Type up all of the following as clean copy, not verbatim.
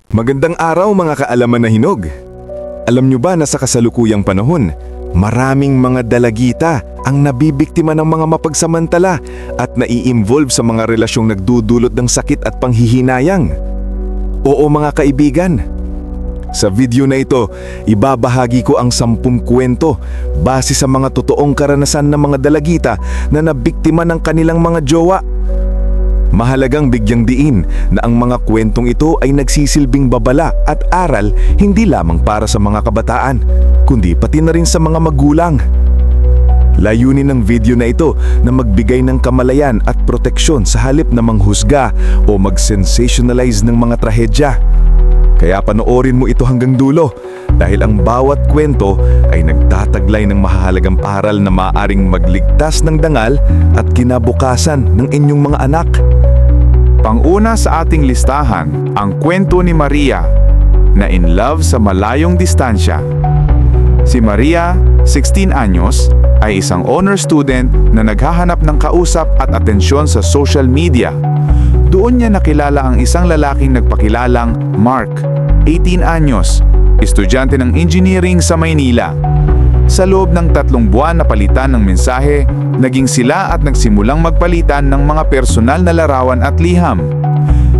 Magandang araw mga kaalaman na hinog. Alam nyo ba na sa kasalukuyang panahon, maraming mga dalagita ang nabibiktima ng mga mapagsamantala at nai-involve sa mga relasyong nagdudulot ng sakit at panghihinayang? Oo mga kaibigan. Sa video na ito, ibabahagi ko ang 10 kwento base sa mga totoong karanasan ng mga dalagita na nabiktima ng kanilang mga jowa. Mahalagang bigyang diin na ang mga kwentong ito ay nagsisilbing babala at aral hindi lamang para sa mga kabataan, kundi pati na rin sa mga magulang. Layunin ng video na ito na magbigay ng kamalayan at proteksyon sa halip na manghusga o mag-sensationalize ng mga trahedya. Kaya panoorin mo ito hanggang dulo dahil ang bawat kwento ay nagtataglay ng mahalagang aral na maaaring magligtas ng dangal at kinabukasan ng inyong mga anak. Panguna sa ating listahan, ang kwento ni Maria na in love sa malayong distansya. Si Maria, 16 anyos, ay isang honor student na naghahanap ng kausap at atensyon sa social media. Doon niya nakilala ang isang lalaking nagpakilalang Mark, 18 anyos, estudyante ng engineering sa Maynila. Sa loob ng 3 buwan na palitan ng mensahe, naging sila at nagsimulang magpalitan ng mga personal na larawan at liham.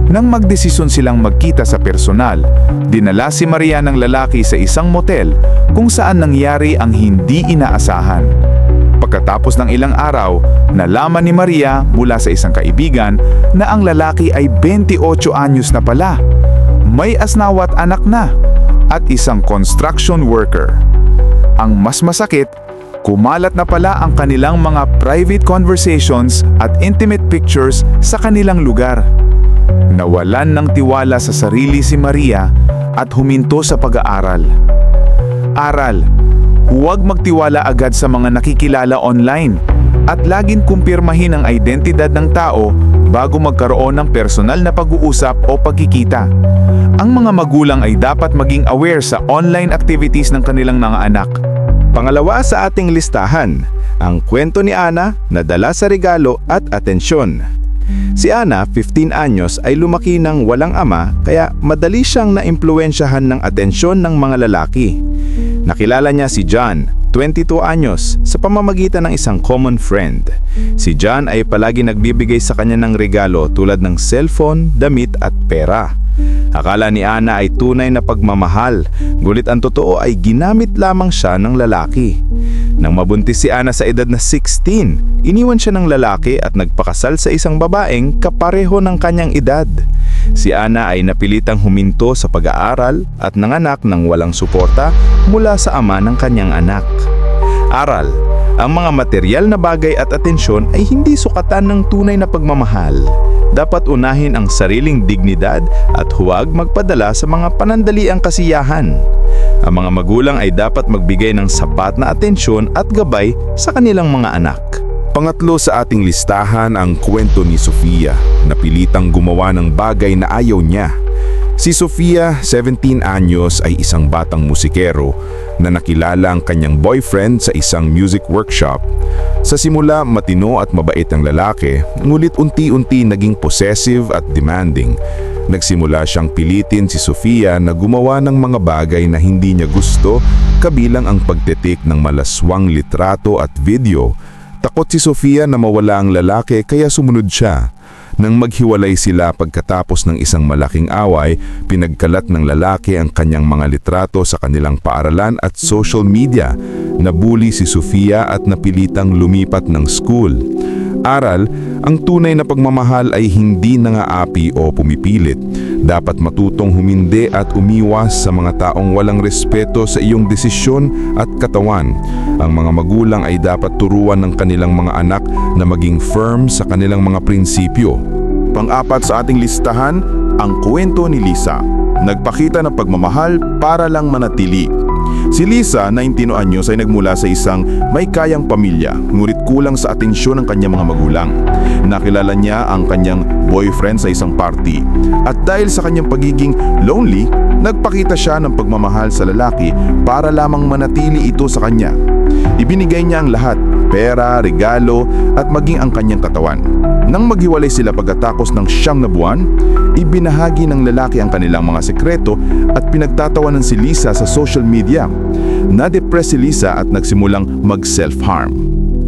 Nang magdesisyon silang magkita sa personal, dinala si Maria ng lalaki sa isang motel kung saan nangyari ang hindi inaasahan. Pagkatapos ng ilang araw, nalaman ni Maria mula sa isang kaibigan na ang lalaki ay 28 anyos na pala, may asawa at anak na, at isang construction worker. Ang mas masakit, kumalat na pala ang kanilang mga private conversations at intimate pictures sa kanilang lugar. Nawalan ng tiwala sa sarili si Maria at huminto sa pag-aaral. Aral: huwag magtiwala agad sa mga nakikilala online at laging kumpirmahin ang identidad ng tao bago magkaroon ng personal na pag-uusap o pagkikita. Ang mga magulang ay dapat maging aware sa online activities ng kanilang mga anak. Pangalawa sa ating listahan, ang kwento ni Ana na dala sa regalo at atensyon. Si Ana, 15 anyos, ay lumaki ng walang ama kaya madali siyang naimpluwensyahan ng atensyon ng mga lalaki. Nakilala niya si John, 22 anyos, sa pamamagitan ng isang common friend. Si John ay palagi nagbibigay sa kanya ng regalo tulad ng cellphone, damit at pera. Akala ni Ana ay tunay na pagmamahal, ngunit ang totoo ay ginamit lamang siya ng lalaki. Nang mabuntis si Ana sa edad na 16, iniwan siya ng lalaki at nagpakasal sa isang babaeng kapareho ng kanyang edad. Si Ana ay napilitang huminto sa pag-aaral at nanganak ng walang suporta mula sa ama ng kanyang anak. Aral: ang mga material na bagay at atensyon ay hindi sukatan ng tunay na pagmamahal. Dapat unahin ang sariling dignidad at huwag magpadala sa mga panandaliang kasiyahan. Ang mga magulang ay dapat magbigay ng sapat na atensyon at gabay sa kanilang mga anak. Pangatlo sa ating listahan ang kwento ni Sofia na pilitang gumawa ng bagay na ayaw niya. Si Sofia, 17 anyos, ay isang batang musikero na nakilala ang kanyang boyfriend sa isang music workshop. Sa simula, matino at mabait ang lalaki, ngunit unti-unti naging possessive at demanding. Nagsimula siyang pilitin si Sofia na gumawa ng mga bagay na hindi niya gusto, kabilang ang pagtitik ng malaswang litrato at video. Takot si Sofia na mawala ang lalaki kaya sumunod siya. Nang maghiwalay sila pagkatapos ng isang malaking away, pinagkalat ng lalaki ang kanyang mga litrato sa kanilang paaralan at social media. Nabuli si Sofia at napilitang lumipat ng school. Aral: ang tunay na pagmamahal ay hindi nangaapi o pumipilit. Dapat matutong humindi at umiwas sa mga taong walang respeto sa iyong desisyon at katawan. Ang mga magulang ay dapat turuan ng kanilang mga anak na maging firm sa kanilang mga prinsipyo. Pang-apat sa ating listahan, ang kwento ni Lisa. Nagpakita ng pagmamahal para lang manatili. Si Lisa, 19 anyos, ay nagmula sa isang may kayang pamilya, ngunit kulang sa atensyon ng kanyang mga magulang. Nakilala niya ang kanyang boyfriend sa isang party. At dahil sa kanyang pagiging lonely, nagpakita siya ng pagmamahal sa lalaki para lamang manatili ito sa kanya. Ibinigay niya ang lahat, pera, regalo at maging ang kanyang katawan. Nang maghiwalay sila pagkatapos ng 9 na buwan, ibinahagi ng lalaki ang kanilang mga sekreto at pinagtatawanan si Lisa sa social media. Na-depress si Lisa at nagsimulang mag-self-harm.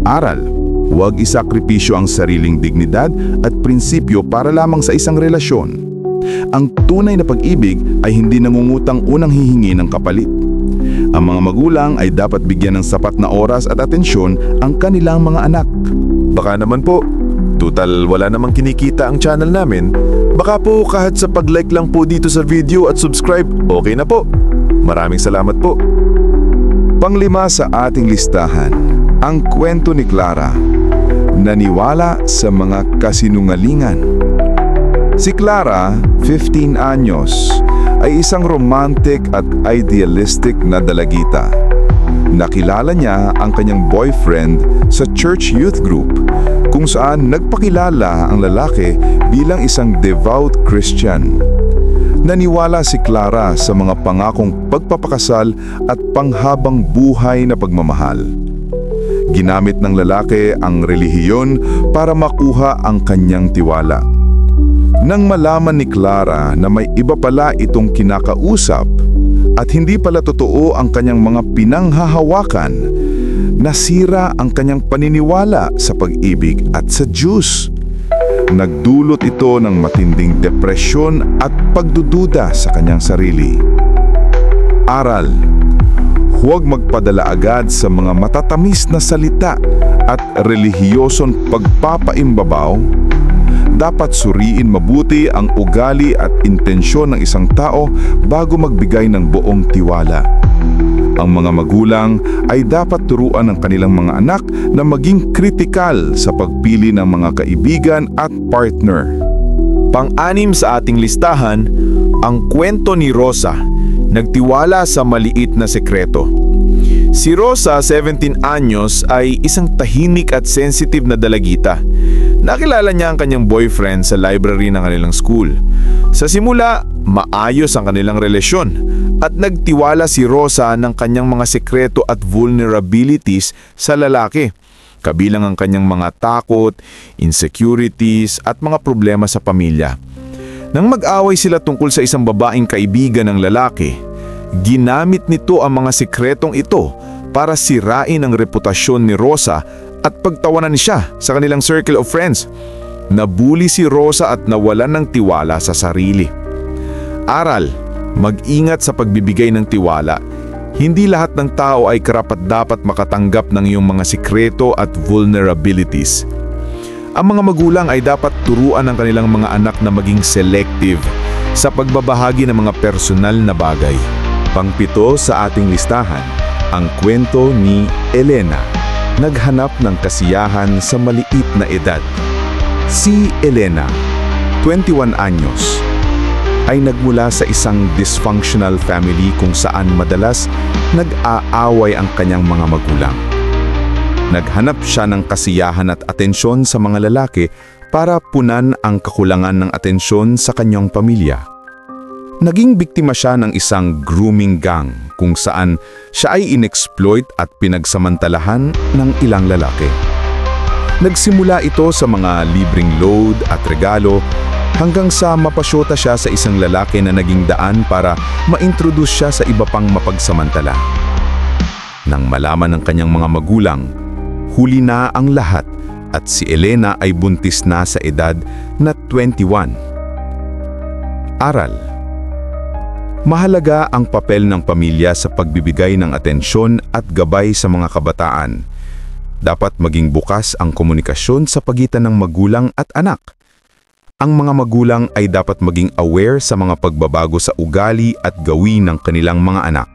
Aral, huwag isakripisyo ang sariling dignidad at prinsipyo para lamang sa isang relasyon. Ang tunay na pag-ibig ay hindi nangungutang unang hihingi ng kapalit. Ang mga magulang ay dapat bigyan ng sapat na oras at atensyon ang kanilang mga anak. Baka naman po, tutal wala namang kinikita ang channel namin. Baka po kahit sa pag-like lang po dito sa video at subscribe, okay na po. Maraming salamat po. Panglima sa ating listahan, ang kwento ni Clara. Naniwala sa mga kasinungalingan. Si Clara, 15 anyos, ay isang romantic at idealistic na dalagita. Nakilala niya ang kanyang boyfriend sa church youth group, kung saan nagpakilala ang lalaki bilang isang devout Christian. Naniwala si Clara sa mga pangakong pagpapakasal at panghabang buhay na pagmamahal. Ginamit ng lalaki ang relihiyon para makuha ang kanyang tiwala. Nang malaman ni Clara na may iba pala itong kinakausap at hindi pala totoo ang kanyang mga pinanghahawakan, nasira ang kanyang paniniwala sa pag-ibig at sa Diyos. Nagdulot ito ng matinding depresyon at pagdududa sa kanyang sarili. Aral, huwag magpadala agad sa mga matatamis na salita at relihiyosong pagpapaimbabaw. Dapat suriin mabuti ang ugali at intensyon ng isang tao bago magbigay ng buong tiwala. Ang mga magulang ay dapat turuan ng kanilang mga anak na maging kritikal sa pagpili ng mga kaibigan at partner. Pang-anim sa ating listahan, ang kwento ni Rosa, nagtiwala sa maliit na sekreto. Si Rosa, 17 anyos, ay isang tahimik at sensitive na dalagita. Nakilala niya ang kanyang boyfriend sa library ng kanilang school. Sa simula, maayos ang kanilang relasyon at nagtiwala si Rosa ng kanyang mga sekreto at vulnerabilities sa lalaki, kabilang ang kanyang mga takot, insecurities at mga problema sa pamilya. Nang mag-away sila tungkol sa isang babaeng kaibigan ng lalaki, ginamit nito ang mga sekretong ito para sirain ang reputasyon ni Rosa at pagtawanan siya sa kanilang circle of friends. Nabuli si Rosa at nawalan ng tiwala sa sarili. Aral, mag-ingat sa pagbibigay ng tiwala. Hindi lahat ng tao ay karapat-dapat makatanggap ng iyong mga sikreto at vulnerabilities. Ang mga magulang ay dapat turuan ng kanilang mga anak na maging selective sa pagbabahagi ng mga personal na bagay. Pang-7 sa ating listahan, ang kwento ni Elena. Naghanap ng kasiyahan sa maliit na edad. Si Elena, 21 anyos, ay nagmula sa isang dysfunctional family kung saan madalas nag-aaway ang kanyang mga magulang. Naghanap siya ng kasiyahan at atensyon sa mga lalaki para punan ang kakulangan ng atensyon sa kanyang pamilya. Naging biktima siya ng isang grooming gang kung saan siya ay inexploit at pinagsamantalahan ng ilang lalaki. Nagsimula ito sa mga libreng load at regalo hanggang sa mapasyota siya sa isang lalaki na naging daan para ma-introduce siya sa iba pang mapagsamantala. Nang malaman ng kanyang mga magulang, huli na ang lahat at si Elena ay buntis na sa edad na 21. Aral. Mahalaga ang papel ng pamilya sa pagbibigay ng atensyon at gabay sa mga kabataan. Dapat maging bukas ang komunikasyon sa pagitan ng magulang at anak. Ang mga magulang ay dapat maging aware sa mga pagbabago sa ugali at gawin ng kanilang mga anak.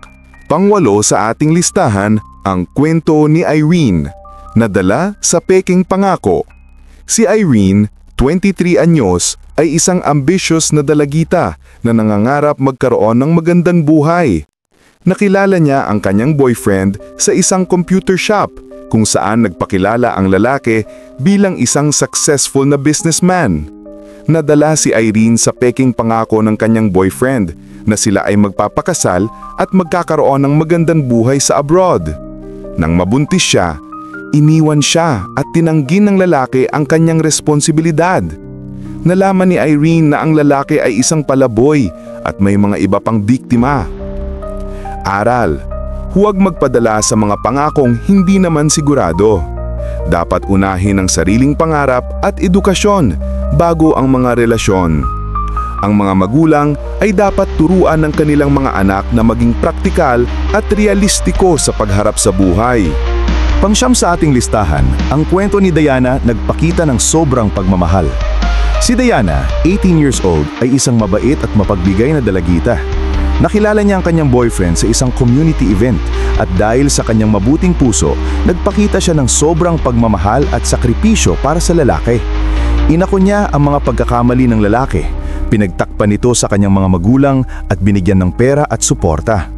Pang-8 sa ating listahan, ang kwento ni Irene, nadala sa peking pangako. Si Irene, 23 anyos, ay isang ambitious na dalagita na nangangarap magkaroon ng magandang buhay. Nakilala niya ang kanyang boyfriend sa isang computer shop kung saan nagpakilala ang lalaki bilang isang successful na businessman. Nadala si Irene sa peking pangako ng kanyang boyfriend na sila ay magpapakasal at magkakaroon ng magandang buhay sa abroad. Nang mabuntis siya, iniwan siya at tinanggi ng lalaki ang kanyang responsibilidad. Nalaman ni Irene na ang lalaki ay isang palaboy at may mga iba pang biktima. Aral: huwag magpadala sa mga pangakong hindi naman sigurado. Dapat unahin ang sariling pangarap at edukasyon bago ang mga relasyon. Ang mga magulang ay dapat turuan ng kanilang mga anak na maging praktikal at realistiko sa pagharap sa buhay. Pangsyam sa ating listahan, ang kwento ni Diana nagpakita ng sobrang pagmamahal. Si Diana, 18 years old, ay isang mabait at mapagbigay na dalagita. Nakilala niya ang kanyang boyfriend sa isang community event at dahil sa kanyang mabuting puso, nagpakita siya ng sobrang pagmamahal at sakripisyo para sa lalaki. Inako niya ang mga pagkakamali ng lalaki, pinagtakpan nito sa kanyang mga magulang at binigyan ng pera at suporta.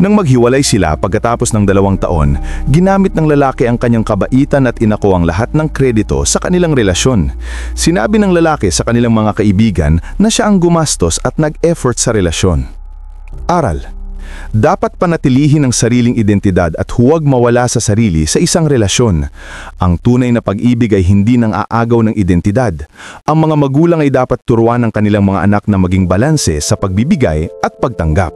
Nang maghiwalay sila pagkatapos ng 2 taon, ginamit ng lalaki ang kanyang kabaitan at inako ang lahat ng kredito sa kanilang relasyon. Sinabi ng lalaki sa kanilang mga kaibigan na siya ang gumastos at nag-effort sa relasyon. Aral: dapat panatilihin ang sariling identidad at huwag mawala sa sarili sa isang relasyon. Ang tunay na pag-ibig ay hindi nang aagaw ng identidad. Ang mga magulang ay dapat turuan ng kanilang mga anak na maging balanse sa pagbibigay at pagtanggap.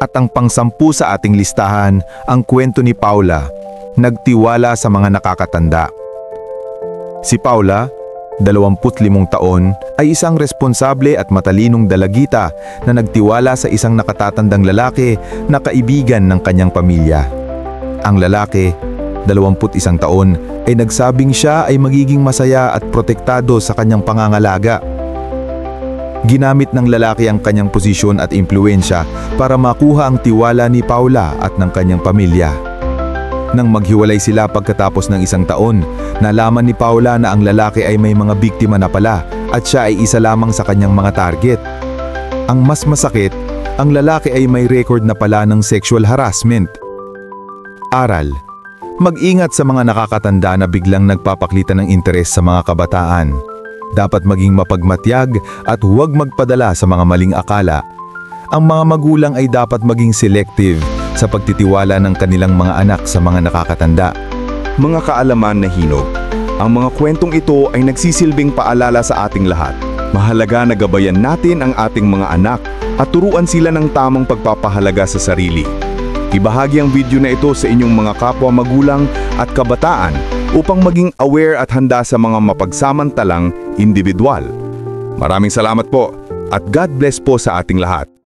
At ang pang-10 sa ating listahan, ang kwento ni Paula, nagtiwala sa mga nakakatanda. Si Paula, 25 taon, ay isang responsable at matalinong dalagita na nagtiwala sa isang nakatatandang lalaki na kaibigan ng kanyang pamilya. Ang lalaki, 21 taon, ay nagsabing siya ay magiging masaya at protektado sa kanyang pangangalaga. Ginamit ng lalaki ang kanyang posisyon at impluensya para makuha ang tiwala ni Paula at ng kanyang pamilya. Nang maghiwalay sila pagkatapos ng 1 taon, nalaman ni Paula na ang lalaki ay may mga biktima na pala at siya ay isa lamang sa kanyang mga target. Ang mas masakit, ang lalaki ay may record na pala ng sexual harassment. Aral: mag-ingat sa mga nakakatanda na biglang nagpapakita ng interes sa mga kabataan. Dapat maging mapagmatyag at huwag magpadala sa mga maling akala. Ang mga magulang ay dapat maging selective sa pagtitiwala ng kanilang mga anak sa mga nakakatanda. Mga kaalaman na hinog, ang mga kwentong ito ay nagsisilbing paalala sa ating lahat. Mahalaga na gabayan natin ang ating mga anak at turuan sila ng tamang pagpapahalaga sa sarili. Ibahagi ang video na ito sa inyong mga kapwa magulang at kabataan upang maging aware at handa sa mga mapagsamantalang individual. Maraming salamat po at God bless po sa ating lahat.